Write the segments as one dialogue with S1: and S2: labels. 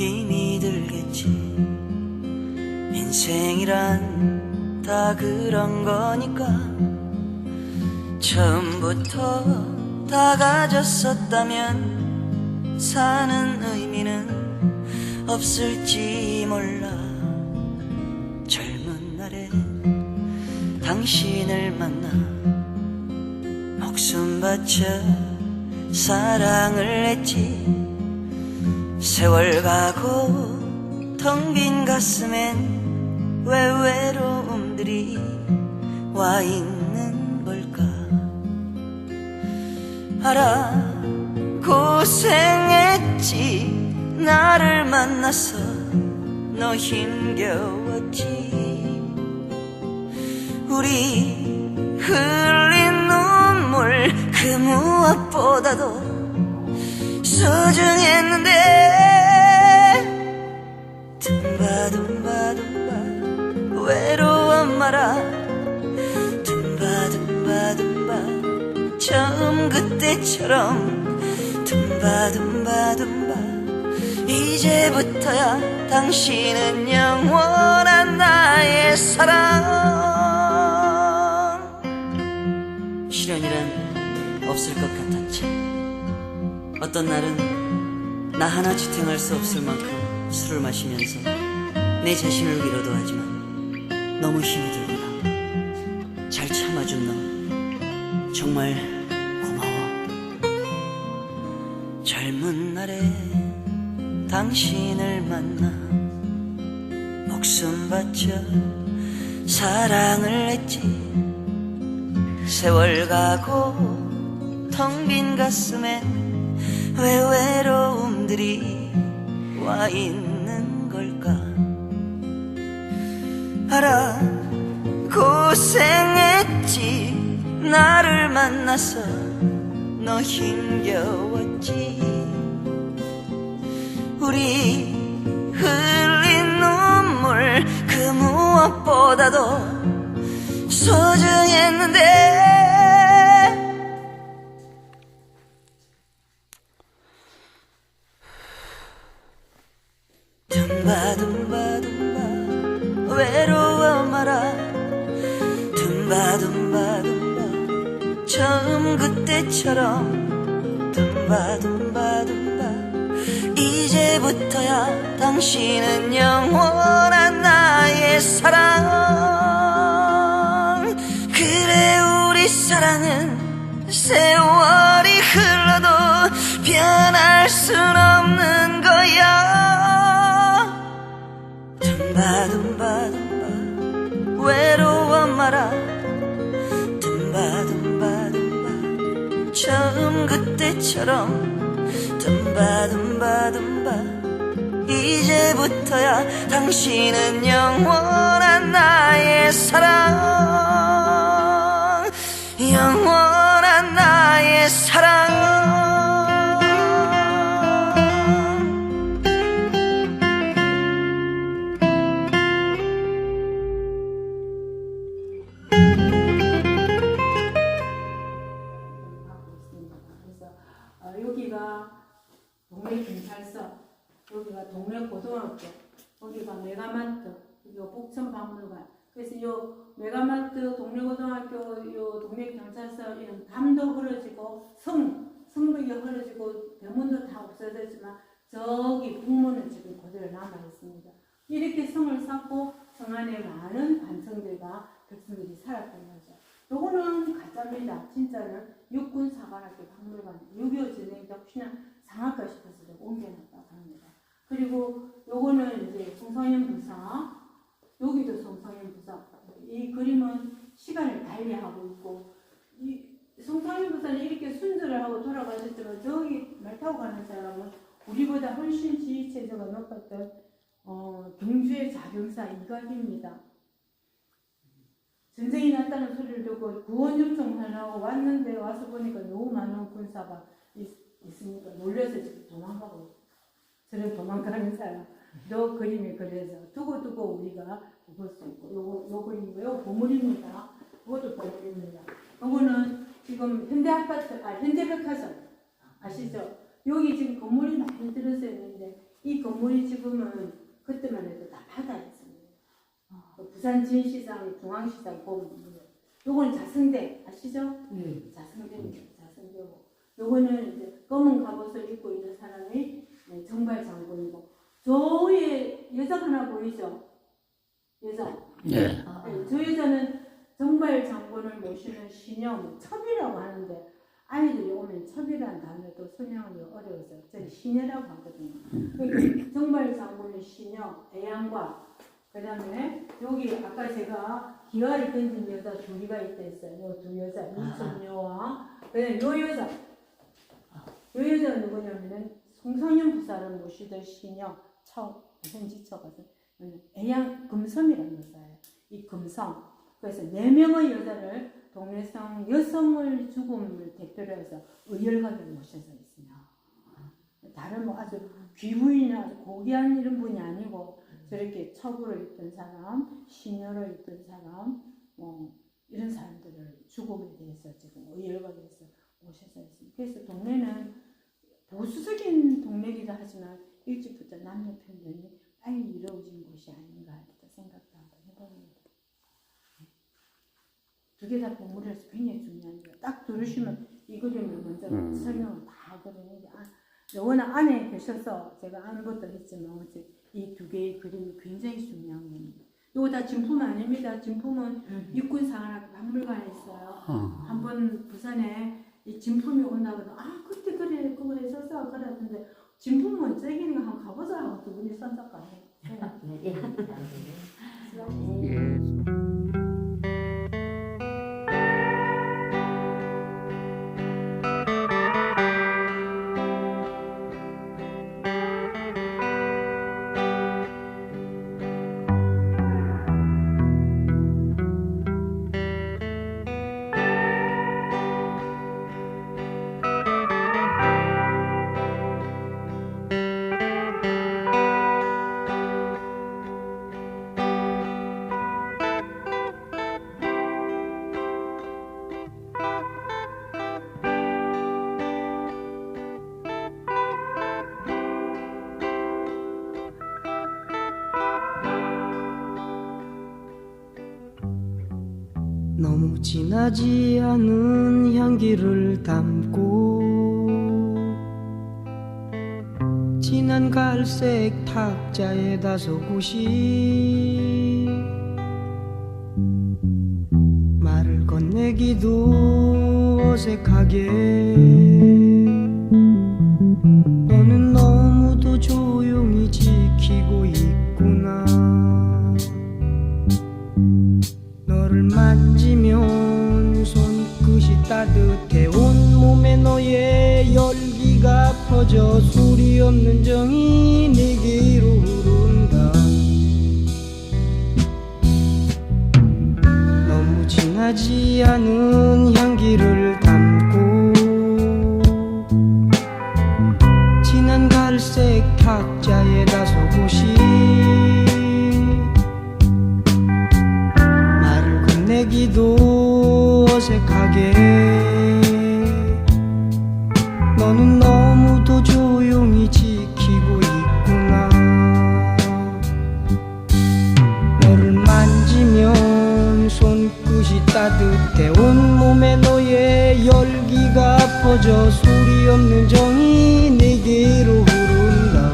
S1: 힘이 들겠지. 인생이란 다 그런 거니까 처음부터 다 가졌었다면 사는 의미는 없을지 몰라. 젊은 날에 당신을 만나 목숨 바쳐 사랑을 했지. 세월 가고 텅 빈 가슴엔 왜 외로움들이 와 있는 걸까. 알아, 고생했지. 나를 만나서 너 힘겨웠지. 우리 흘린 눈물 그 무엇보다도 소중했는데. 둠바둠바 외로워 말아. 둠바둠바 처음 그때처럼. 둠바둠바 이제부터야 당신은 영원한 나의 사랑. 시련이란 없을 것 같았지. 어떤 날은 나 하나 지탱할 수 없을 만큼 술을 마시면서 내 자신을 위로도 하지만 너무 힘이 들거나 잘 참아준 너 정말 고마워. 젊은 날에 당신을 만나 목숨 바쳐 사랑을 했지. 세월 가고 텅 빈 가슴엔 왜 외로움들이 와 있는 걸까. 알아, 고생했지. 나를 만나서 너 힘겨웠지. 우리 흘린 눈물 그 무엇보다도 소중했는데. 둠바둠바 외로워 말아. 둠바둠바 처음 그때처럼. 둠바둠바 이제부터야 당신은 영원한 나의 사랑. 그래, 우리 사랑은 세월이 흘러도 변할 순 없는 거야. 둠바둠바 외로워 말아. 둠바둠바 처음 그때처럼. 둠바둠바 이제부터야 당신은 영원한 나의 사랑. 영원한 나의 사랑.
S2: 여기가 동네 경찰서, 여기가 동네 고등학교, 여기가 메가마트, 여기가 복천박물관. 그래서 이 메가마트, 동네 고등학교, 이 동네 경찰서 이런 담도 흐려지고 성도 흐려지고 대문도 다 없어졌지만 저기 북문은 지금 그대로 남아 있습니다. 이렇게 성을 쌓고 성 안에 많은 관청들과 백성들이 살았던 거죠. 요거는 가짜입니다. 진짜는 육군사관학교 박물관 6.25 전쟁 때 혹시나 상할까 싶어서 옮겨놨다고 합니다. 그리고 요거는 이제 송성현 부사, 여기도 송성현 부사. 이 그림은 시간을 달리하고 있고, 이 송성현 부사는 이렇게 순절을 하고 돌아가셨지만 저기 말 타고 가는 사람은 우리보다 훨씬 지휘체제가 높았던 경주의 자병사 이각입니다. 전쟁이 났다는 소리를 듣고 구원 요청하려고 왔는데 와서 보니까 너무 많은 군사가 있으니까 놀라서 지금 도망가고. 저는 도망가는 사람. 너 그림에 그려서 두고 우리가 볼 수 있고. 요 그림이고, 요 보물입니다. 이것도 보물입니다. 요거는 지금 현대백화점 아시죠? 여기 지금 건물이 많이 들어서 있는데 이 건물 건물이 지금은 그때만 해도 다 바다였습니다. 부산 진시장, 중앙시장 보면 요거는 자승대 아시죠? 자승대입니다. 자승대고 요거는 이제 검은 갑옷을 입고 있는 사람이 정발 장군이고 저의 여자 하나 보이죠? 여자.
S3: 네.
S2: 저 여자는 정발 장군을 모시는 신녀 첩이라고 하는데 아이들이 오면 첩이라는 단어도 설명하기 어려워서 저는 신녀라고 하거든요. 그러니까 정발 장군의 신녀 애양과 그 다음에 여기 아까 제가 기와를 던진 여자 둘이가 있다 했어요. 요 두 여자 이순녀와 그다음에 요 여자 가 누구냐면은 송상현 부사를 모시던 신녀 현지처 같은 애양 금섬이라는 여자예요. 이 금섬 그래서 4명의 여자를 동래성 여성을 죽음을 대표로 해서 의열가를 모셔서 있습니다. 다른 뭐 아주 귀부인이나 아주 고귀한 이런 분이 아니고 저렇게 첩으로 있던 사람, 신녀로 있던 사람, 이런 사람들을 죽음에 대해서 지금 의열가에서 모셔서 있습니다. 그래서 동네는 보수적인 동네이기도 하지만 일찍부터 남녀 평등이 빨리 이루어진 곳이 아닌가 이렇게 생각도 한번 해봅니다. 두 개 다 건물에서 굉장히 중요합니다. 딱 들으시면 이 그림을 먼저 설명을 다 하거든요. 요거는 안에 계셔서 제가 아는 것도 있지만 이 두 개의 그림이 굉장히 중요한 겁니다. 요거 다 진품 아닙니다. 진품은 육군사관학교 박물관에 있어요. 한번 부산에 이 진품이 온다거든. 그때 그래 그거 했었어 그랬는데 진품은 저기는 한번 가보자 하고 두 분이 선착가네.
S4: 너무 진하지 않은 향기를 담고 진한 갈색 탁자에 다소곳이 말을 건네기도 어색하게 너는 너무도 조용히 지키고 있구나. 너를 만지면 손끝이 따뜻해 온몸에 너의 열기가 퍼져 소리 없는 정이 내게로 흐른다. 너무 진하지 않은 향기를 담고 진한 갈색 탁자에 다소곳이 내기도 어색하게 너는 너무도 조용히 지키고 있구나. 너를 만지면 손끝이 따뜻해 온몸에 너의 열기가 퍼져 소리 없는 정이 내게로 흐른다.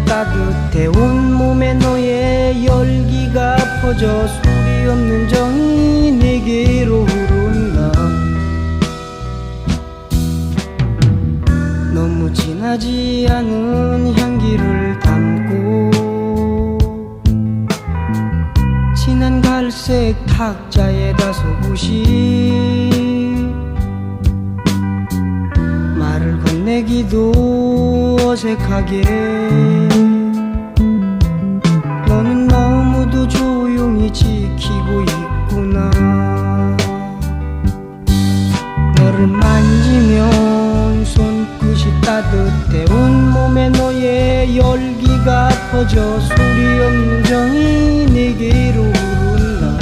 S4: 따뜻해 온몸에 너의 열기가 퍼져 소리 없는 정이 내게로 흐른다. 진하지 않은 향기를 담고 진한 갈색 탁자에다 서굿이 말을 건네기도 어색하게 너는 너무도 조용히 지키고 있구나. 너를 만지면 손끝이 따뜻해 온몸에 너의 열기가 퍼져 소리 없는 정이 내게로 흐른다.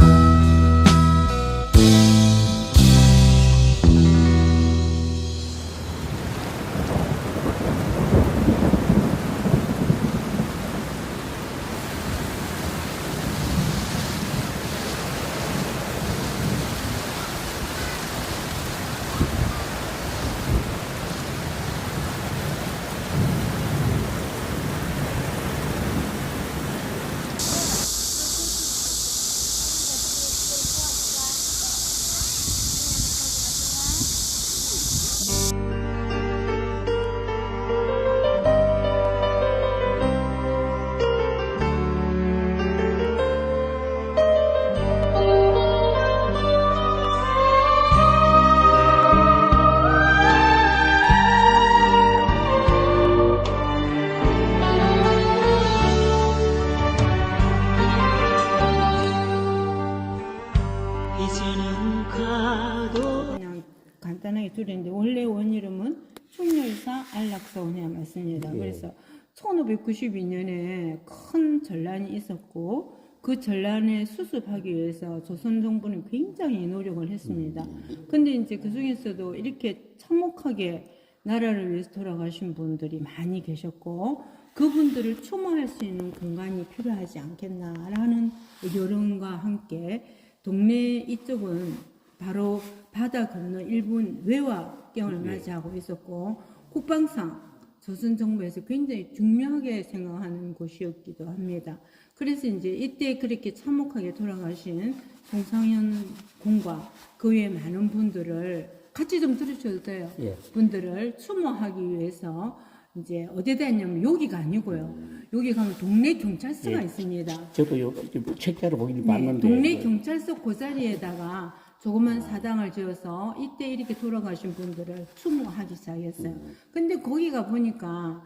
S2: 그냥 간단하게 줄였는데 원래 원이름은 충렬사 안락서원이야 맞습니다. 그래서 1592년에 큰 전란이 있었고 그 전란에 수습하기 위해서 조선 정부는 굉장히 노력을 했습니다. 근데 이제 그 중에서도 이렇게 참혹하게 나라를 위해서 돌아가신 분들이 많이 계셨고 그분들을 추모할 수 있는 공간이 필요하지 않겠나라는 여론과 함께 동네 이쪽은 바로 바다 건너 일본 외화경을 맞이하고 있었고 국방상 조선 정부에서 굉장히 중요하게 생각하는 곳이었기도 합니다. 그래서 이제 이때 그렇게 참혹하게 돌아가신 송상현 군과 그 외에 많은 분들을 같이 좀 들으셔도 돼요.
S3: 예.
S2: 분들을 추모하기 위해서 이제 어디다 했냐면 여기가 아니고요. 여기 가면 동네 경찰서가
S3: 예.
S2: 있습니다.
S3: 저도 요 책자로 보긴
S2: 네,
S3: 봤는데
S2: 동네 경찰서 그 자리에다가 조그만 사당을 지어서 이때 이렇게 돌아가신 분들을 추모하기 시작했어요. 근데 거기가 보니까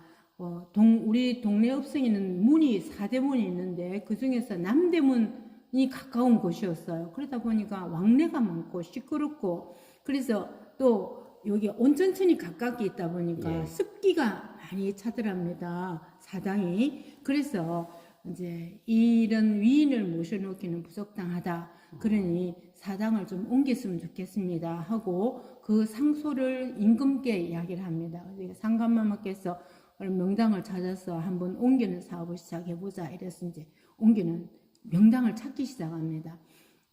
S2: 우리 동네 읍성에는 문이 4대문이 있는데 그 중에서 남대문이 가까운 곳이었어요. 그러다 보니까 왕래가 많고 시끄럽고 그래서 또 여기 온천천이 가깝게 있다 보니까
S3: 예.
S2: 습기가 많이 차더랍니다. 사당이. 그래서 이제 이런 위인을 모셔놓기는 부적당하다. 그러니 사당을 좀 옮겼으면 좋겠습니다 하고 그 상소를 임금께 이야기를 합니다. 상감마마께서 명당을 찾아서 한번 옮기는 사업을 시작해보자 이래서 이제 옮기는 명당을 찾기 시작합니다.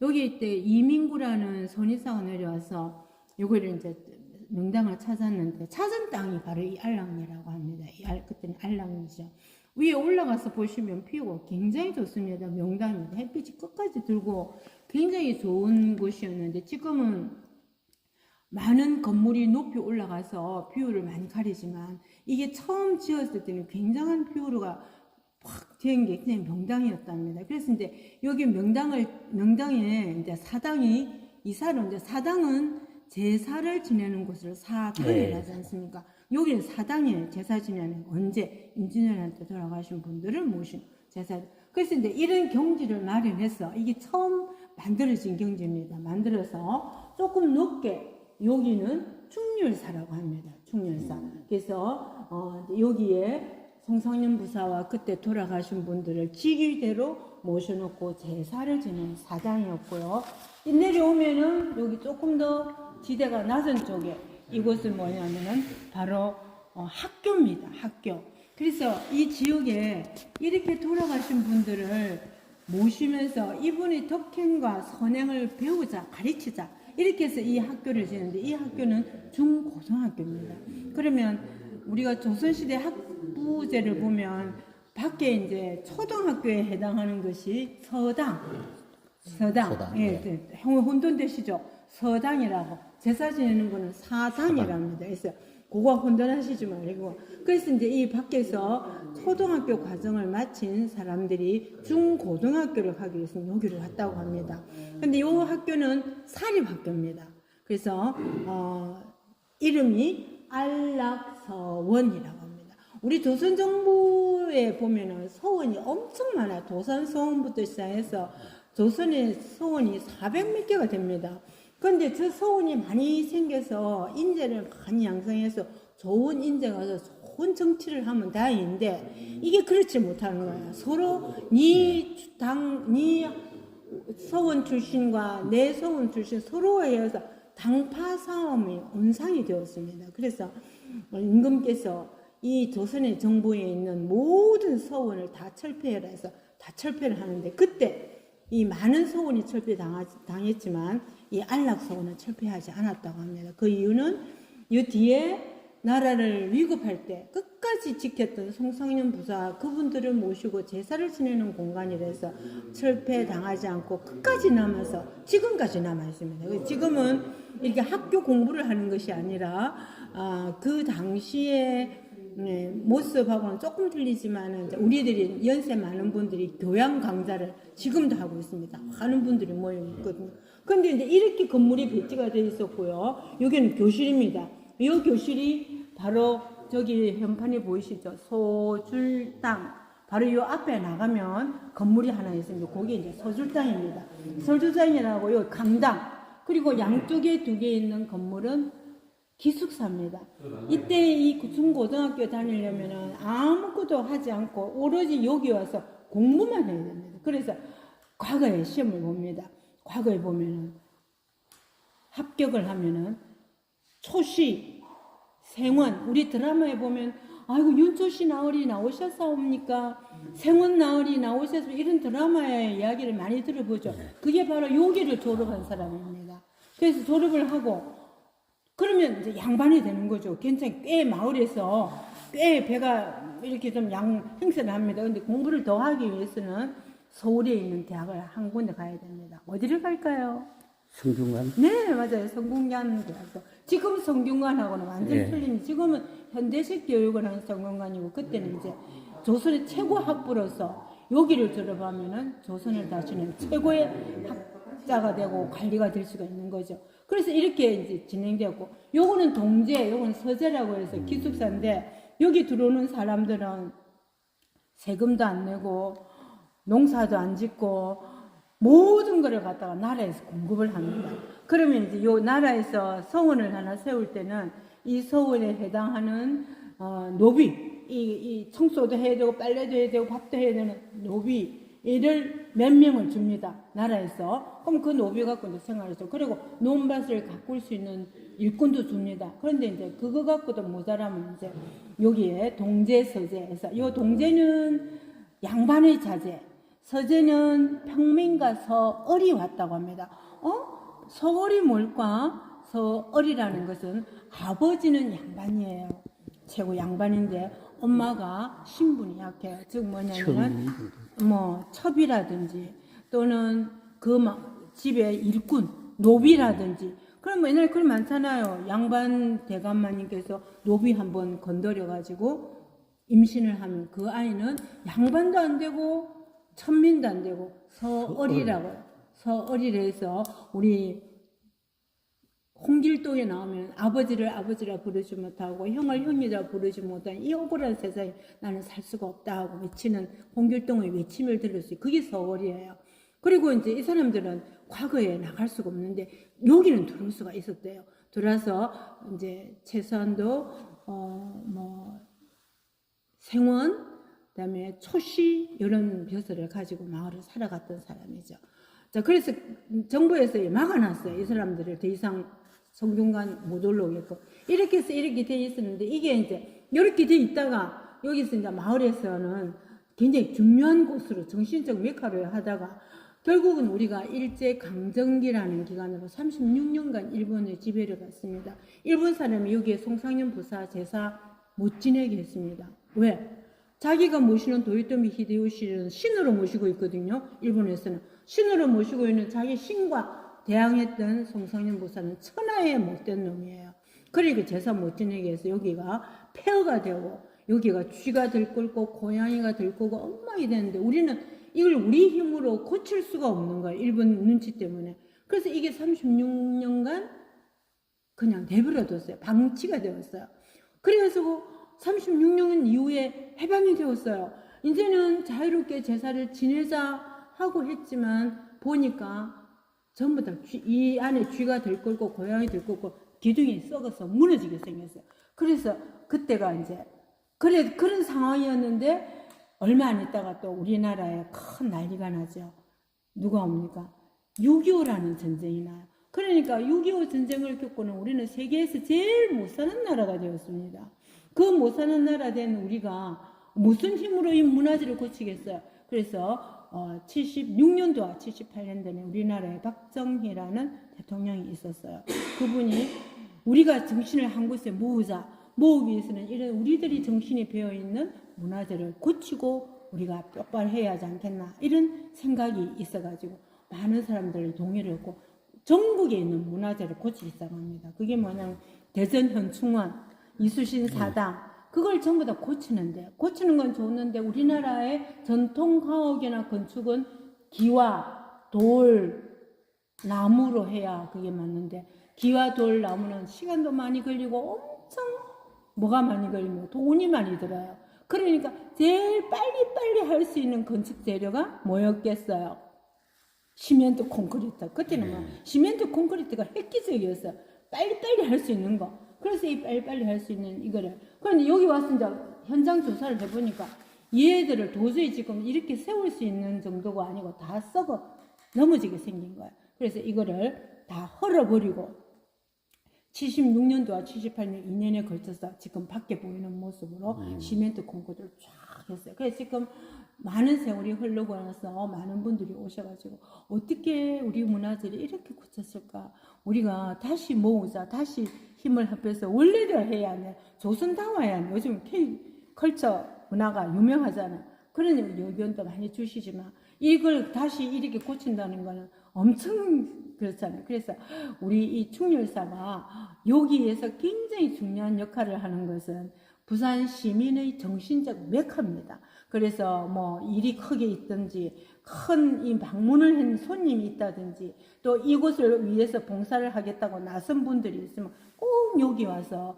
S2: 여기 이때 이민구라는 선의사가 내려와서 요거를 이제 명당을 찾았는데 찾은 땅이 바로 이 알랑리라고 합니다. 그때는 알랑리죠. 위에 올라가서 보시면 뷰가 굉장히 좋습니다. 명당입니다. 햇빛이 끝까지 들고 굉장히 좋은 곳이었는데 지금은 많은 건물이 높이 올라가서 뷰를 많이 가리지만 이게 처음 지었을 때는 굉장한 뷰가 확 된 게 그냥 명당이었답니다. 그래서 이제 여기 명당에 이제 사당이 이사로 이제 사당은 제사를 지내는 곳을 사당이라고 하지 않습니까? 여기는 사당에 제사 지내는 언제 임진왜란때 돌아가신 분들을 모신 제사. 그래서 이제 이런 경지를 마련해서 이게 처음 만들어진 경지입니다. 만들어서 조금 높게 여기는 충렬사라고 합니다. 충렬사. 그래서 여기에 송상현 부사와 그때 돌아가신 분들을 직위대로 모셔놓고 제사를 지내는 사당이었고요. 내려오면은 여기 조금 더 지대가 낮은 쪽에 이곳은 뭐냐면은 바로 학교입니다. 학교. 그래서 이 지역에 이렇게 돌아가신 분들을 모시면서 이분의 덕행과 선행을 배우자, 가르치자. 이렇게 해서 이 학교를 지는데 이 학교는 중고등학교입니다. 그러면 우리가 조선시대 학부제를 보면 밖에 이제 초등학교에 해당하는 것이 서당. 예, 혼돈되시죠? 서당이라고. 제사 지내는 거는 사당이랍니다. 그래서 그거 혼돈하시지 말고. 그래서 이제 이 밖에서 초등학교 과정을 마친 사람들이 중고등학교를 가기 위해서 여기를 왔다고 합니다. 근데 이 학교는 사립학교입니다. 그래서 이름이 안락서원이라고 합니다. 우리 조선 정부에 보면은 서원이 엄청 많아요. 도산 서원부터 시작해서 조선의 서원이 400몇 개가 됩니다. 그런데 저 서원이 많이 생겨서 인재를 많이 양성해서 좋은 인재가 와서 좋은 정치를 하면 다행인데 이게 그렇지 못하는 거예요. 서로 네 서원 출신과 내 서원 출신 서로에 의해서 당파 싸움이 온상이 되었습니다. 그래서 임금께서 이 조선의 정부에 있는 모든 서원을 다 철폐해라 해서 다 철폐를 하는데 그때 이 많은 서원이 철폐당했지만 이 안락서원은 철폐하지 않았다고 합니다. 그 이유는 이 뒤에 나라를 위급할 때 끝까지 지켰던 송상현 부사 그분들을 모시고 제사를 지내는 공간이라서 철폐당하지 않고 끝까지 남아서 지금까지 남아 있습니다. 지금은 이렇게 학교 공부를 하는 것이 아니라 그 당시에 모습하고는 조금 틀리지만 우리들이 연세 많은 분들이 교양 강좌를 지금도 하고 있습니다. 많은 분들이 모여 있거든요. 그런데 이제 이렇게 건물이 배치가 되어 있었고요. 여기는 교실입니다. 이 교실이 바로 저기 현판이 보이시죠? 소줄당. 바로 이 앞에 나가면 건물이 하나 있습니다. 거기 이제 서줄당입니다. 서줄당이라고 요 강당. 그리고 양쪽에 두 개 있는 건물은 기숙사입니다. 이때 이 중고등학교 다니려면은 아무것도 하지 않고 오로지 여기 와서 공부만 해야 됩니다. 그래서 과거에 시험을 봅니다. 과거에 보면은 합격을 하면은 초시, 생원, 우리 드라마에 보면 아이고 윤초씨 나으리 나오셨사옵니까? 생원 나으리 나오셨어 이런 드라마의 이야기를 많이 들어보죠. 그게 바로 여기를 졸업한 사람입니다. 그래서 졸업을 하고 그러면 이제 양반이 되는 거죠. 굉장히 꽤 마을에서 꽤 배가 이렇게 좀 행세를 합니다. 근데 공부를 더 하기 위해서는 서울에 있는 대학을 한 군데 가야 됩니다. 어디를 갈까요?
S3: 성균관?
S2: 네, 맞아요. 성균관 대학교. 지금 성균관하고는 완전히 틀린, 지금은 현대식 교육을 하는 성균관이고, 그때는 이제 조선의 최고 학부로서 여기를 졸업하면은 조선을 다스리는 최고의 학자가 되고 관리가 될 수가 있는 거죠. 그래서 이렇게 이제 진행되었고, 요거는 동제, 요거는 서제라고 해서 기숙사인데, 여기 들어오는 사람들은 세금도 안 내고, 농사도 안 짓고, 모든 거를 갖다가 나라에서 공급을 합니다. 그러면 이제 요 나라에서 서원을 하나 세울 때는 이 서원에 해당하는 노비, 이 청소도 해야 되고 빨래도 해야 되고 밥도 해야 되는 노비를 몇 명을 줍니다. 나라에서. 그럼 그 노비 갖고 이제 생활하죠. 그리고 논밭을 가꿀 수 있는 일꾼도 줍니다. 그런데 이제 그거 갖고도 모자라면 이제 여기에 동제, 서제에서 요 동제는 양반의 자제, 서제는 평민과 서얼이 왔다고 합니다. 서얼이 뭘까? 서얼이라는 것은 아버지는 양반이에요. 최고 양반인데 엄마가 신분이 약해요. 즉 뭐냐면은 뭐 첩이라든지 또는 그 집의 일꾼, 노비라든지 그럼 옛날에 그런 많잖아요. 양반 대감마님께서 노비 한번 건드려가지고 임신을 하면 그 아이는 양반도 안 되고 천민도 안 되고 서얼이라고요. 서얼이라서 우리 홍길동에 나오면 아버지를 아버지라 부르지 못하고 형을 형이라 부르지 못하는 이 억울한 세상에 나는 살 수가 없다 하고 외치는 홍길동의 외침을 들었어요. 그게 서얼이에요. 그리고 이제 이 사람들은 과거에 나갈 수가 없는데 여기는 들어올 수가 있었대요. 들어와서 이제 최소한도 생원 그다음에 초시 이런 벼슬을 가지고 마을을 살아갔던 사람이죠. 자, 그래서 정부에서 막아놨어요. 이 사람들을 더 이상 성균관 못 올라오게끔. 이렇게 해서 이렇게 돼 있었는데 이게 이제 이렇게 돼 있다가 여기서 이제 마을에서는 굉장히 중요한 곳으로 정신적 메카로 하다가 결국은 우리가 일제 강점기라는 기간으로 36년간 일본의 지배를 받습니다. 일본 사람이 여기에 송상현 부사 제사 못 지내게 했습니다. 왜? 자기가 모시는 도요토미 히데요시는 신으로 모시고 있거든요. 일본에서는 신으로 모시고 있는 자기 신과 대항했던 송성현 목사는 천하의 못된 놈이에요. 그러니까 제사 못 지내게 해서 여기가 폐허가 되고 여기가 쥐가 들끓고 고양이가 들끓고 엉망이 되는데 우리는 이걸 우리 힘으로 고칠 수가 없는 거예요. 일본 눈치 때문에. 그래서 이게 36년간 그냥 내버려뒀어요. 방치가 되었어요. 그래서 36년 이후에 해방이 되었어요. 이제는 자유롭게 제사를 지내자 하고 했지만 보니까 전부 다 이 안에 쥐가 들끓고 고양이 들끓고 기둥이 썩어서 무너지게 생겼어요. 그래서 그때가 이제 그런 상황이었는데 얼마 안 있다가 또 우리나라에 큰 난리가 나죠. 누가 옵니까? 6.25라는 전쟁이 나요. 그러니까 6.25 전쟁을 겪고는 우리는 세계에서 제일 못 사는 나라가 되었습니다. 그 못 사는 나라 된 우리가 무슨 힘으로 이 문화재를 고치겠어요? 그래서 76년도와 78년도에 우리나라에 박정희라는 대통령이 있었어요. 그분이 우리가 정신을 한 곳에 모으기 위해서는 이런 우리들이 정신이 배어있는 문화재를 고치고 우리가 똑바로 해야 하지 않겠나 이런 생각이 있어가지고 많은 사람들이 동의를 했고 전국에 있는 문화재를 고치기 시작합니다. 그게 뭐냐면 대전 현충원, 이수신 사당 그걸 전부 다 고치는데 고치는 건 좋는데 우리나라의 전통 가옥이나 건축은 기와 돌, 나무로 해야 그게 맞는데 기와 돌, 나무는 시간도 많이 걸리고 엄청 뭐가 많이 걸리고 돈이 많이 들어요. 그러니까 제일 빨리빨리 할 수 있는 건축 재료가 뭐였겠어요? 시멘트 콘크리트. 그때는 뭐 시멘트 콘크리트가 획기적이었어요. 빨리빨리 할 수 있는 거. 그래서 이 빨리빨리 할 수 있는 이거를. 그런데 여기 와서 이제 현장 조사를 해보니까 얘들을 도저히 지금 이렇게 세울 수 있는 정도가 아니고 다 썩어 넘어지게 생긴 거예요. 그래서 이거를 다 헐어버리고 76년도와 78년 2년에 걸쳐서 지금 밖에 보이는 모습으로 시멘트 콘크리트를 쫙 했어요. 그래서 지금 많은 세월이 흐르고 나서 많은 분들이 오셔가지고 어떻게 우리 문화재를 이렇게 고쳤을까? 우리가 다시 모으자, 다시 힘을 합해서 원래대로 해야 하네. 조선다워야 하네. 요즘 K컬처 문화가 유명하잖아요. 그러니 의견도 많이 주시지만 이걸 다시 이렇게 고친다는 거는 엄청 그렇잖아요. 그래서 우리 이 충렬사가 여기에서 굉장히 중요한 역할을 하는 것은 부산 시민의 정신적 메카입니다. 그래서 뭐 일이 크게 있든지 큰 이 방문을 한 손님이 있다든지 또 이곳을 위해서 봉사를 하겠다고 나선 분들이 있으면 꼭 여기 와서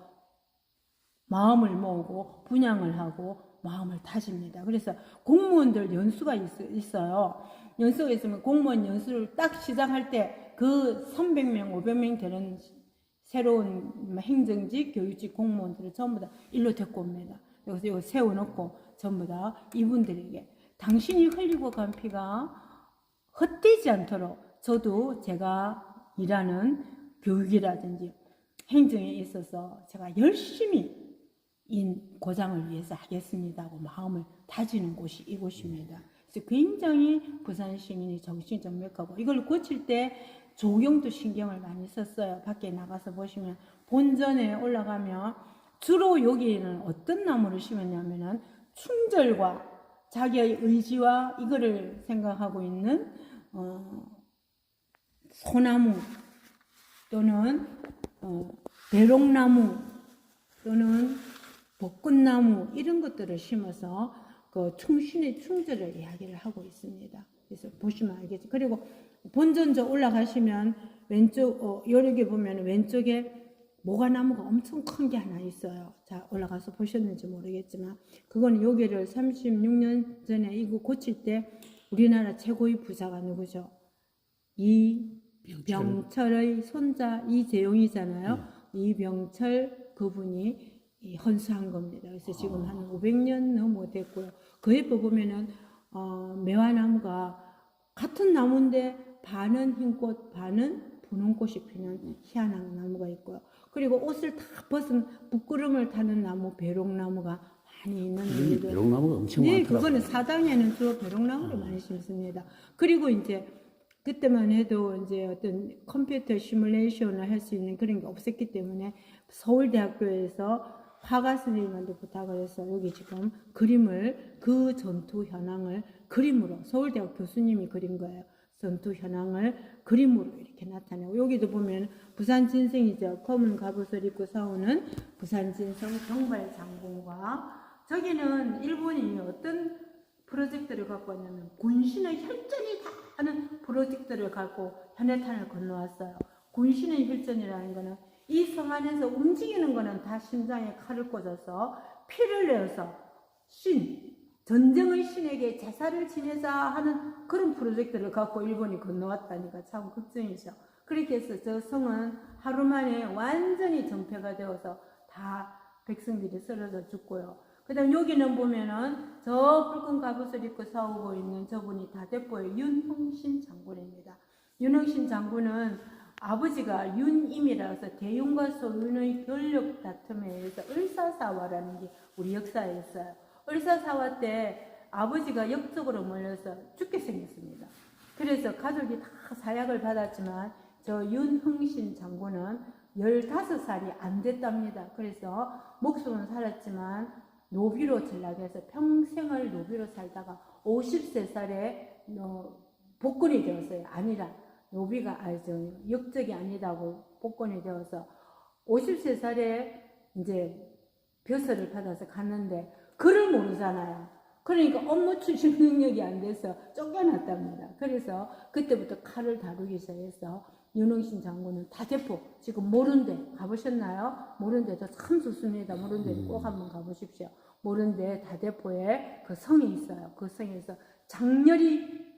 S2: 마음을 모으고 분양을 하고 마음을 다집니다. 그래서 공무원들 연수가 있어요. 연수가 있으면 공무원 연수를 딱 시작할 때 그 300명, 500명 되는 새로운 행정직, 교육직 공무원들을 전부 다 일로 데리고 옵니다. 여기서 이거 세워놓고 전부 다 이분들에게 당신이 흘리고 간 피가 헛되지 않도록 저도 제가 일하는 교육이라든지 행정에 있어서 제가 열심히 이 고장을 위해서 하겠습니다 하고 마음을 다지는 곳이 이곳입니다. 그래서 굉장히 부산 시민이 정신적 맥하고 이걸 고칠 때 조경도 신경을 많이 썼어요. 밖에 나가서 보시면 본전에 올라가면 주로 여기에는 어떤 나무를 심었냐면은 충절과 자기의 의지와 이거를 생각하고 있는 소나무 또는 대롱나무 또는 벚꽃나무 이런 것들을 심어서 그 충신의 충절을 이야기를 하고 있습니다. 그래서 보시면 알겠죠. 그리고 본전저 올라가시면 왼쪽 여기 보면 왼쪽에 모가나무가 엄청 큰 게 하나 있어요. 자, 올라가서 보셨는지 모르겠지만 그거는 여기를 36년 전에 이거 고칠 때 우리나라 최고의 부자가 누구죠? 이병철의 손자 이재용이잖아요. 이병철 그분이 헌수한 겁니다. 그래서 지금 한 500년 넘어 됐고요. 그 옆에 보면은 매화나무가 같은 나무인데 반은 흰꽃, 반은 분홍꽃이 피는 희한한 나무가 있고요. 그리고 옷을 다 벗은 부끄럼을 타는 나무, 배롱나무가 많이 있는 데도.
S3: 배롱나무가 엄청
S2: 네,
S3: 많더라고요.
S2: 그거는 사당에는 주로 배롱나무를 많이 심습니다. 그리고 이제 그때만 해도 이제 어떤 컴퓨터 시뮬레이션을 할 수 있는 그런 게 없었기 때문에 서울대학교에서 화가 선생님한테 부탁을 해서 여기 지금 그림을 그 전투 현황을 그림으로 서울대학 교수님이 그린 거예요. 전투 현황을 그림으로 이렇게 나타내고, 여기도 보면 부산 진성이죠. 검은 갑옷을 입고 싸우는 부산 진성 경발 장군과, 저기는 일본이 어떤 프로젝트를 갖고 왔냐면 군신의 혈전이다 하는 프로젝트를 갖고 현해탄을 건너왔어요. 군신의 혈전이라는 거는 이 성 안에서 움직이는 거는 다 심장에 칼을 꽂아서 피를 내어서 전쟁의 신에게 제사를 지내자 하는 그런 프로젝트를 갖고 일본이 건너왔다니까 참 걱정이죠. 그렇게 해서 저 성은 하루 만에 완전히 정패가 되어서 다 백성들이 쓰러져 죽고요. 그 다음 여기는 보면은 저 붉은 갑옷을 입고 싸우고 있는 저분이 다대포의 윤흥신 장군입니다. 윤흥신 장군은 아버지가 윤임이라서 대윤과 소윤의 권력 다툼에 의해서 을사사화라는 게 우리 역사에 있어요. 을사사화 때 아버지가 역적으로 몰려서 죽게 생겼습니다. 그래서 가족이 다 사약을 받았지만 저 윤흥신 장군은 15살이 안 됐답니다. 그래서 목숨은 살았지만 노비로 전락해서 평생을 노비로 살다가 53살에 복권이 되었어요. 아니라 노비가 알죠. 역적이 아니다고 복권이 되어서 53살에 이제 벼슬을 받아서 갔는데 글을 모르잖아요. 그러니까 업무 추진 능력이 안 돼서 쫓겨났답니다. 그래서 그때부터 칼을 다루기 시작해서 윤흥신 장군은 다대포, 지금 모른데 가보셨나요? 모른데도 참 좋습니다. 모른데 꼭 한번 가보십시오. 모른데 다대포에 그 성이 있어요. 그 성에서 장렬히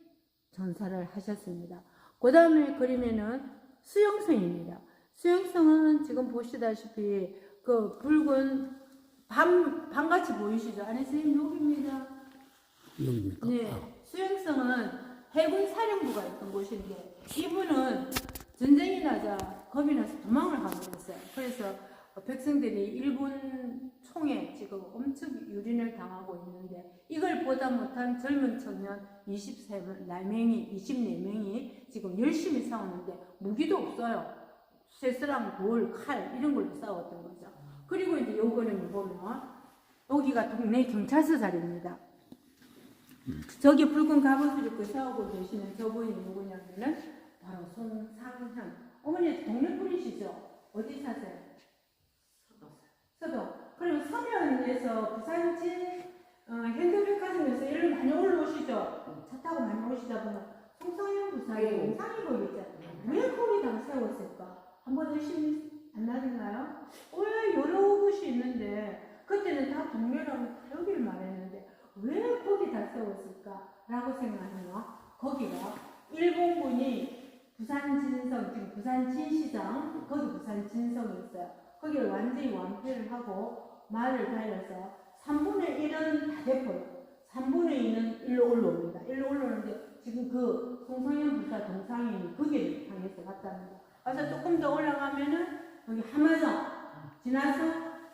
S2: 전사를 하셨습니다. 그 다음에 그림에는 수영성입니다. 수영성은 지금 보시다시피 그 붉은 밤같이 보이시죠? 아니 선생님 여기입니다.
S3: 여기입니까?
S2: 네, 수영성은 해군 사령부가 있던 곳인데 이분은 전쟁이 나자 겁이 나서 도망을 가버렸어요. 그래서 백성들이 일본 총에 지금 엄청 유린을 당하고 있는데 이걸 보다 못한 젊은 청년 24명이 지금 열심히 싸우는데 무기도 없어요. 쇠스랑 돌, 칼 이런 걸로 싸웠던 거죠. 그리고 이제 요거는 보면 여기가 동네 경찰서 자리입니다. 저기 붉은 갑옷을 입고 싸우고 계시는 저분이 누구냐면은 바로 송상현. 어머니 동네 분이시죠? 어디 사세요? 서도. 그럼 서면에서 부산진 현대백화점에서 일로 많이 올라오시죠? 차 타고 많이 오시다 보면 송상현 부사의 영상이 보이겠죠? 왜 거기다 세웠을까? 한번 열심히 안 나는가요? 왜 여러 곳이 있는데 그때는 다 동네라고 여기를 말했는데 왜 거기다 세웠을까? 라고 생각하면 거기가 일본군이 부산진성, 지금 부산진시장, 거기 부산진성이 있어요. 거기를 완전히 완패를 하고 말을 달려서 3분의 1은 다대포예요. 3분의 2는 일로 올라옵니다. 일로 올라오는데 지금 그 송상현 부사 동상이 거기를 향해서 갔답니다. 그래서 조금 더 올라가면은 여기 하마정 지나서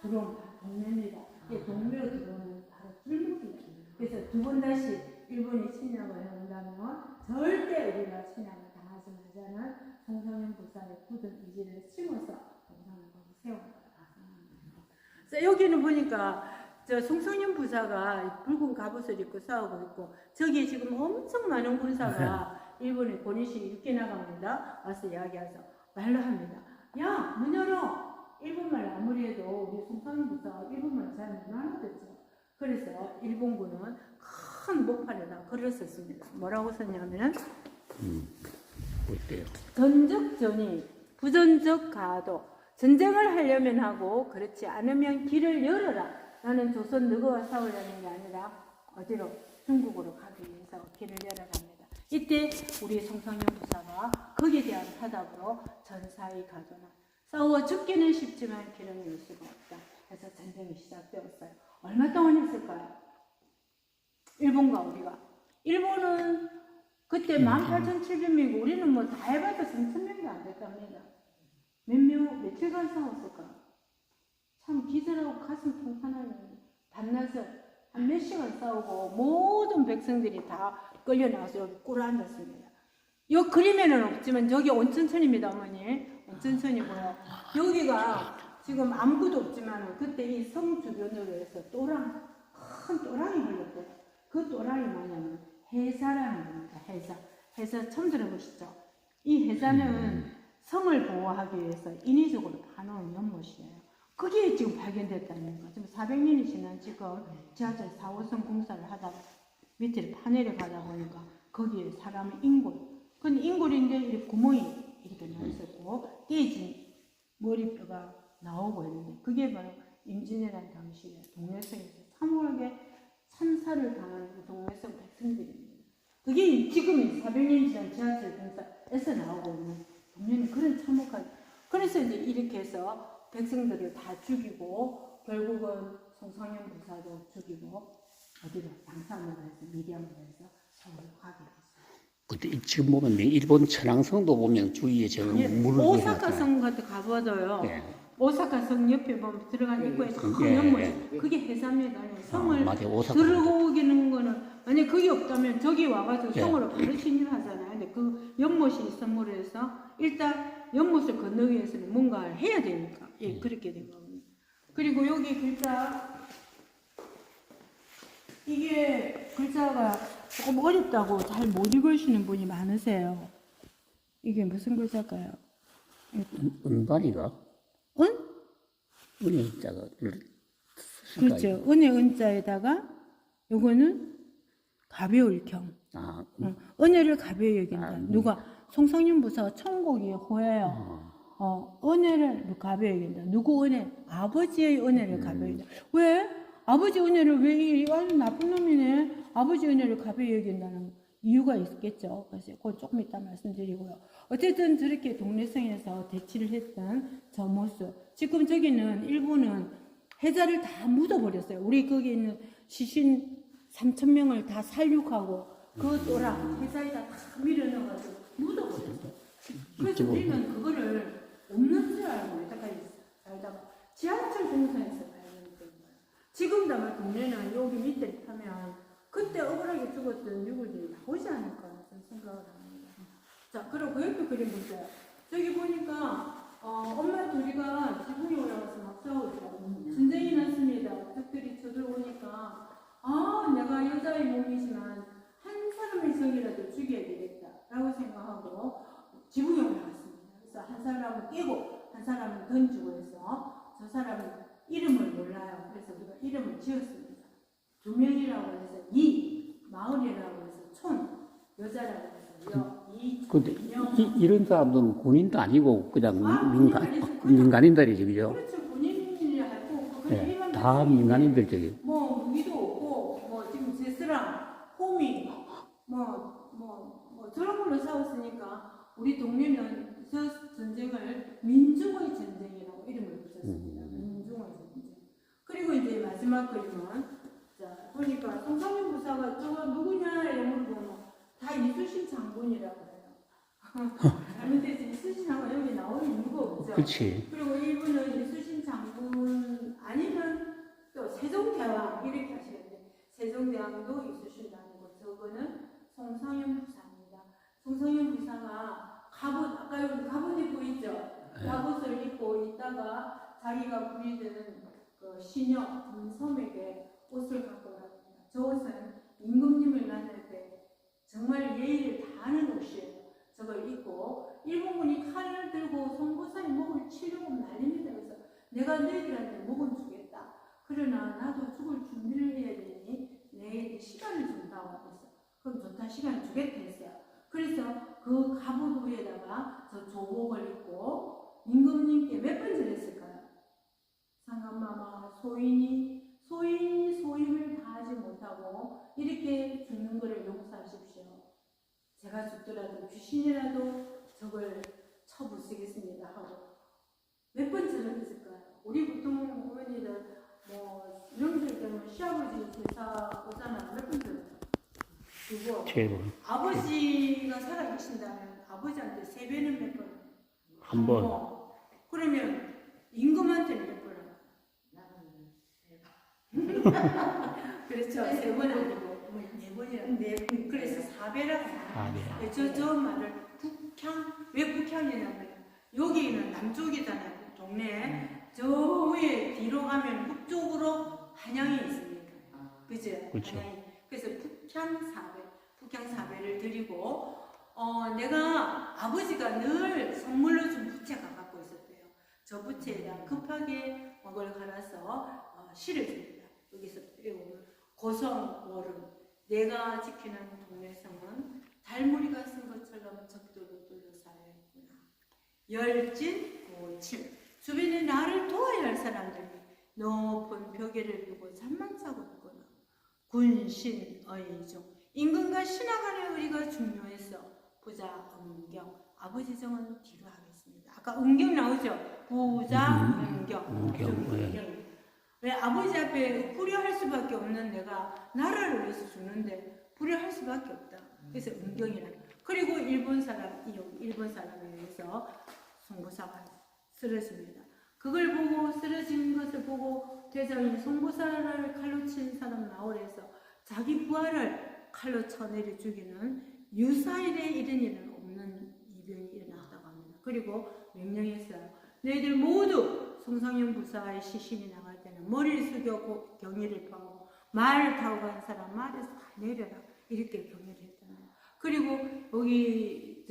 S2: 들어오면 동네입니다. 이게 동네로 들어오면 바로 길목이에요. 그래서 두 번 다시 일본이 침략을 해온다면 절대 우리가 침략을 당하지 말자는 송상현 부사의 굳은 의지를 심어서 동상을 거기 세웠다. 그래서 여기는 보니까 저 송상현 부사가 붉은 갑옷을 입고 싸우고 있고 저기 지금 엄청 많은 군사가 일본의 고니시 이렇게 나갑니다. 와서 이야기해서 말로 합니다. 야, 문 열어! 일본말 아무리 해도 우리 송상현 부사가 일본말 잘 못 알아듣죠. 그래서 일본군은 큰 목판에다 글을 썼습니다. 뭐라고 썼냐면은
S3: 어때요?
S2: 전적전이 부전적 가도 전쟁을 하려면 하고 그렇지 않으면 길을 열어라. 나는 조선 너희와 싸우려는 게 아니라 어디로? 중국으로 가기 위해서 길을 열어갑니다. 이때 우리 송상현 부사가 거기에 대한 타답으로 전사의 가도나 싸워 죽기는 쉽지만 길은 열 수가 없다. 그래서 전쟁이 시작되었어요. 얼마 동안 했을까요? 일본과 우리가. 일본은 그때 18,700명이고 우리는 뭐 다 해봐도 3,000명도 안 됐답니다. 며칠간 싸웠을까? 참 기절하고 가슴 통탄하는 반나절 한 몇 시간 싸우고 모든 백성들이 다 끌려 나와서 여기 꿇어 앉았습니다. 이 그림에는 없지만 저기 온천천입니다, 어머니. 온천천이고요. 여기가 지금 아무것도 없지만 그때 이 성 주변으로 해서 큰 또랑이 흘렀대요. 그 또랑이 뭐냐면 해사라는 겁니다. 해자 처음 들어보시죠? 이 해자는 성을 보호하기 위해서 인위적으로 파놓은 연못이에요. 그게 지금 발견됐다는 거. 지금 400년이 지난 지금 지하철 4호선 공사를 하다가 밑에 파내려 가다 보니까 거기에 사람의 인골. 근데 인골인데 이렇게 구멍이 이렇게 나 있었고 깨진 머리뼈가 나오고 있는데 그게 바로 임진왜란 당시에 동래성에서 참혹하게 참사를 당한 동래성 백성들입니다. 그게 지금 400년 지난 지하철 공사에서 나오고 있는 동네는 그런 참혹한. 그래서 이제 이렇게 해서 백성들을 다 죽이고 결국은 송상현 부사도 죽이고 어디로 양산으로 해서 미리암으로 해서 서울을 가게 됐어요.
S3: 근데 지금 보면 일본 천왕성도 보면 주위에 저 물을
S2: 오사카 성 같은 가봐도요.
S3: 예.
S2: 오사카 성 옆에 보면 들어간 입구에서 큰
S3: 예,
S2: 연못
S3: 예.
S2: 그게 해삼입니다. 성을
S3: 맞아요. 오사카
S2: 들어오기는 거는 만약 그게 없다면 저기 와가지고
S3: 예.
S2: 성으로 바로 진입하잖아요. 근데 그 연못이 있음으로 해서 일단 연못을 건너기 위해서는 뭔가를 해야 되니까 예 그렇게 된 겁니다. 그리고 여기 글자 이게 글자가 조금 어렵다고 잘 못 읽으시는 분이 많으세요. 이게 무슨 글자일까요?
S3: 은발이가
S2: 은?
S3: 은자가
S2: 그렇죠. 은의 은자에다가 요거는 가벼울 경.
S3: 아,
S2: 은혜를 가벼이 여긴다.
S3: 아,
S2: 누가 송상윤 부사가 천국이 호예요. 은혜를 가벼이 여긴다. 누구 은혜? 아버지의 은혜를 가벼이 여긴다. 왜? 아버지 은혜를 왜 이 아주 나쁜 놈이네. 아버지 은혜를 가벼이 여긴다는 이유가 있겠죠. 그래서 그건 조금 이따 말씀드리고요. 어쨌든 저렇게 동래성에서 대치를 했던 저 모습. 지금 저기는 일부는 해자를 다 묻어버렸어요. 우리 거기 있는 시신 3,000명을 다 살육하고 그 또랑 해자에다 다 밀어넣어가지고 묻어버렸어요. 그래서 우리는 그거를 없는 줄 알고 여태까지 살다가 지하철 공사에서 발견된 거예요. 지금도 아마 동네는 여기 밑에 타면 그때 억울하게 죽었던 유골들이 나오지 않을까 저는 생각을 합니다. 자, 그리고 그 옆에 그림 보세요. 저기 보니까 엄마 둘이가 지붕에 올라가서 막 싸우죠. 전쟁이 났습니다. 적들이 쳐들어오니까 내가 여자의 몸이지만 한 사람의 성이라도 죽여야 되겠다라고 생각하고 지붕에 올라갔습니다. 그래서 한 사람은 깨고 한 사람은 던지고 해서 저 사람은 이름을 몰라요. 그래서 우리가 이름을 지었습니다. 두 명이라고 해서 이, 마을이라고 해서 촌, 여자라고 해서 여, 이,
S3: 근데
S2: 명.
S3: 이런 사람들은 군인도 아니고 그냥
S2: 군인 아니죠.
S3: 민간인들이지, 그죠?
S2: 그렇죠. 군인이 알고
S3: 예, 다 민간인들 저기.
S2: 뭐 무기도 없고 뭐 지금 제스랑 호미 뭐 저런 걸로 싸웠으니까 우리 동네는 저 전쟁을 민중의 전쟁이라고 이름을 붙였습니다. 민중의 전쟁. 그리고 이제 마지막 그림은 자 보니까 송상윤 부사가 저거 누구냐 이런 걸 보면 다 이수신 장군이라고 해요. 잘못해서 이수신 장군 여기 나올 이유가 없죠.
S3: 그렇지.
S2: 그리고 이분은 이수신 장군 아니면 또 세종대왕 이렇게 하시는데 세종대왕도 이수신도 아니고 저거는 송상윤 부사입니다. 송상윤 부사가 갑옷 아까 여기 갑옷 입고 있죠. 갑옷을 입고 있다가 자기가 부리던 그 신녀 김섬에게 옷을 갖고 갑니다. 저 옷은 임금님을 만날 때 정말 예의를 다하는 옷이에요. 저걸 입고 일본군이 칼을 들고 송보사의 목을 치려고 난립니다. 그래서 내가 너희들한테 목은 주겠다. 그러나 나도 죽을 준비를 해야 되니 내게 시간을 준다고 하면서 그럼 좋다 시간을 주겠다 했어요. 그래서 그 갑옷 위에다가 저 조복을 입고 임금님께 몇 번 전했을까요? 상감마마 소인이 소임을 다하지 못하고 이렇게 죽는 것을 용서하십시오. 제가 죽더라도 귀신이라도 저걸 쳐부수겠습니다 하고 몇 번 전했을까요? 우리 보통 어머니들 뭐 명절 때는 시아버지 제사 오잖아요. 몇 번 전했어요? 그리고
S3: 최고.
S2: 아버지가 살아계신다면 아버지한테 세배는 몇 번?
S3: 한 번.
S2: 그러면 임금한테는 몇 번? 그렇죠. 세 번 아니고 네 번이라. 네. 그래서 사배라고 합니다. 저 말을 왜 북향이냐면 여기는 남쪽이잖아요. 동네. 저 위에 뒤로 가면 북쪽으로 한양이 있습니다. 그죠?
S3: 그렇죠.
S2: 한양이. 그래서 북향 사배를 드리고 내가 아버지가 늘 선물로 준 부채가 갖고 있었대요. 저 부채에다 급하게 먹을 갈아서 시를 줍니다. 여기서 배우면 고성월은 내가 지키는 동네성은 달무리가 쓴 것처럼 적들로 둘러싸여있구나. 열진 고칠 주변에 나를 도와야 할 사람들이 높은 벽에를 두고 잠만 자고 있구나. 군신의종 임금과 신하 간의 의리가 중요해서 부자 은경 아버지 정은 뒤로 하겠습니다. 아까 은경 나오죠? 부자 은경. 왜 아버지 앞에 불효할 수밖에 없는 내가 나라를 위해서 주는데 불효할 수밖에 없다. 그래서 은경이라. 그리고 일본 사람에 의해서 송보사가 쓰러집니다. 그걸 보고 쓰러진 것을 보고 대장이 송보사를 칼로 친 사람 나오래서 자기 부하를 칼로 쳐내려 죽이는 유사일에 이런 일은 없는 이변이 일어났다고 합니다. 그리고 명령했어요. 너희들 모두 송상현 부사의 시신이 나갈 때는 머리를 숙여 경의를 표하고 말을 타고 간 사람 말에서 다 내려라 이렇게 경의를 했잖아요. 그리고 여기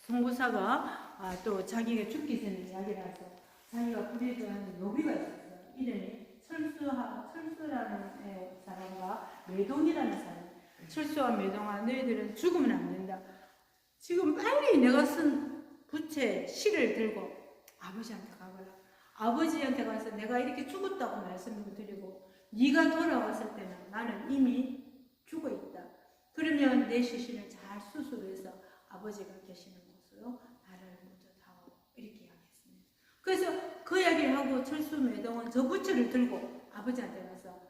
S2: 송부사가 또 자기가 죽기 전에 이야기를 해서 자기가 부리던 노비가 있었어요. 이름이 철수라는 사람과 매동이라는 사람. 철수와 매동아 너희들은 죽으면 안 된다. 지금 빨리 내가 쓴 부채 시를 들고 아버지한테 가거라. 아버지한테 가서 내가 이렇게 죽었다고 말씀을 드리고 네가 돌아왔을 때는 나는 이미 죽어 있다. 그러면 내 시신을 잘 수술해서 아버지가 계시는 곳으로 나를 모두 다오. 이렇게 이야기했습니다. 그래서 그 이야기를 하고 철수 매동은 저 부채를 들고 아버지한테 가서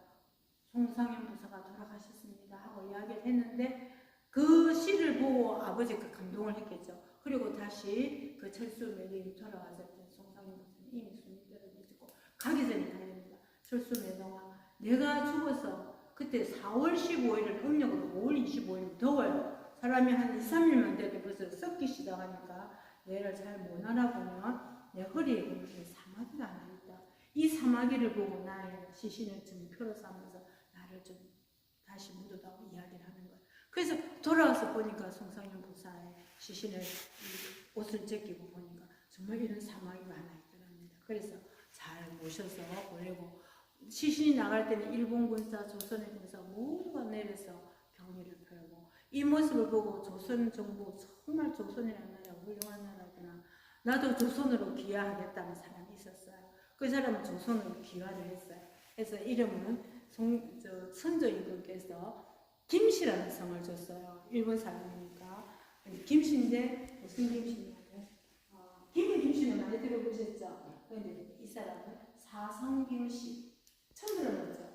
S2: 송상현 부사가 돌아가셨습니다 하고 이야기를 했는데 그 시를 보고 아버지가 감동을 했겠죠. 그리고 다시 그 철수 매동이 돌아왔을 때 송상현 부사는 이미 숨이 떨어지고 가기 전에 달립니다. 철수 매동아 내가 죽어서 그때 4월 15일은 음력으로 5월 25일 더워요. 사람이 한 2, 3일만 돼도 벌써 썩기 시작하니까 얘를 잘 못 알아보면 내 허리에 보면 사마귀가 하나 있다. 이 사마귀를 보고 나의 시신을 증표로 삼아서 나를 좀 다시 묻어다고 이야기를 하는 거예요. 그래서 돌아와서 보니까 송상현 부사의 시신을 옷을 제끼고 보니까 정말 이런 사마귀가 하나 있더랍니다. 그래서 잘 모셔서 보내고 시신이 나갈 때는 일본 군사, 조선의 군사 모두가 내려서 경의를 표하고 이 모습을 보고 조선 정부 정말 조선이라는 나라가 훌륭한 나라구나. 나도 조선으로 귀화하겠다는 사람이 있었어요. 그 사람은 조선으로 귀화를 했어요. 그래서 이름은 선조 임금께서 김씨라는 성을 줬어요. 일본 사람이니까. 김씨인데 무슨 김씨냐면 김씨는 많이 들어보셨죠? 그런데 이 사람은 사성김씨. 처음 들어봤죠?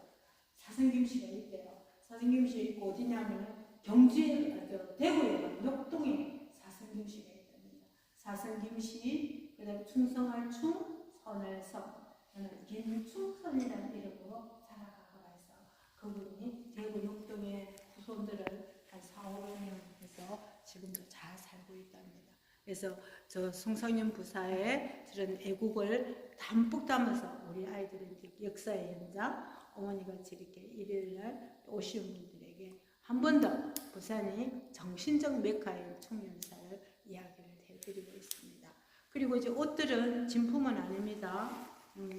S2: 사성김씨가 있대요. 사성김씨 있고 어디냐면 경주에, 대구에, 녹동에 사성김씨가 있답니다. 사성김씨, 그 다음에 충성할 충, 선을 성. 저는 김충선이라는 이름으로 살아가고 해서 그분이 대구 녹동의 후손들을 한 4, 500명 해서 지금도 잘 살고 있답니다. 그래서 저 송상현 부사의 저런 애국을 담뿍 담아서 우리 아이들한테 역사의 현장, 어머니가 이렇게 일요일날 오시는 분들에게 한 번 더 부산이 정신적 메카인 청년사를 이야기를 해드리고 있습니다. 그리고 이제 옷들은 진품은 아닙니다.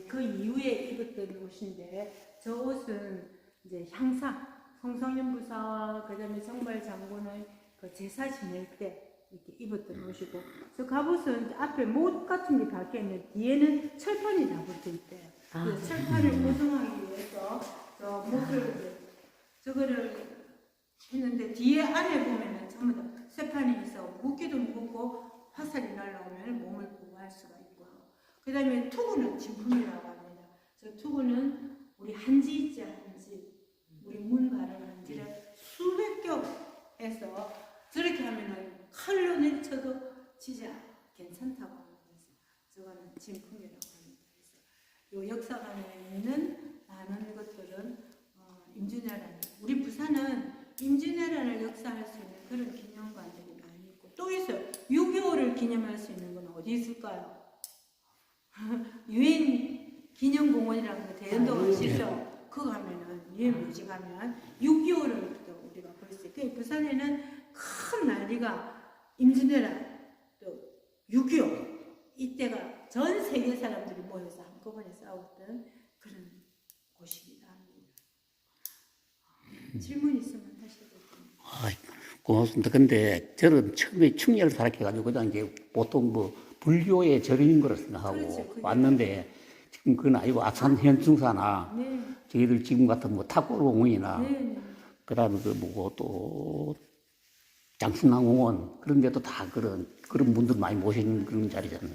S2: 그 이후에 입었던 옷인데 저 옷은 이제 향사, 송상현 부사, 그 다음에 정발 장군의 그 제사 지낼 때 이렇게 입었던 옷이고 저 갑옷은 앞에 못 같은 게 박혀 있는데 뒤에는 철판이 다 붙어 있대요. 그래서 철판을 고정하기 위해서 저 못을 저거를 했는데 뒤에 안에 보면은 전부 다 쇠판이 있어 무기도 무겁고 화살이 날라오면 몸을 보호할 수가 있고 그 다음에 투구는 진품이라고 합니다. 저 투구는 우리 한지 있지 한지 우리 문 바르는 한지를 수백 겹해서 저렇게 하면은 칼로 내쳐도 진짜 괜찮다고 합니다. 그래서 저거는 진품이라고 합니다. 그래서 이 역사관에 있는 많은 것들은 임진왜란 우리 부산은 임진왜란을 역사할 수 있는 그런 기념관들이 많이 있고 또 있어요. 6.25를 기념할 수 있는 건 어디 있을까요? 유엔 기념공원이라는 거 대연동 아시죠? 그거 하면은 유엔 묘지 가면 6.25를 우리가 볼 수 있어요. 부산에는 큰 난리가 임진왜란 또6.25 이때가 전 세계 사람들이 모여서 한꺼번에 싸웠던 그런 곳이기도 합니다. 질문 있으면 다시 해볼게요.
S3: 아, 고맙습니다. 근데 저는 처음에 충렬을 살아가지고 그냥 이제 보통 뭐 불교의 절인 거를 생각하고
S2: 그렇죠. 그게-
S3: 왔는데 지금 그건 아니고 아산 현충사나
S2: 네,
S3: 저희들 지금 같은 뭐 탑골공원이나
S2: 네, 네.
S3: 그다음에 그 뭐고 또 장sun항공원 그런 데도 다 그런 분들 많이 모시는 그런 자리잖아요.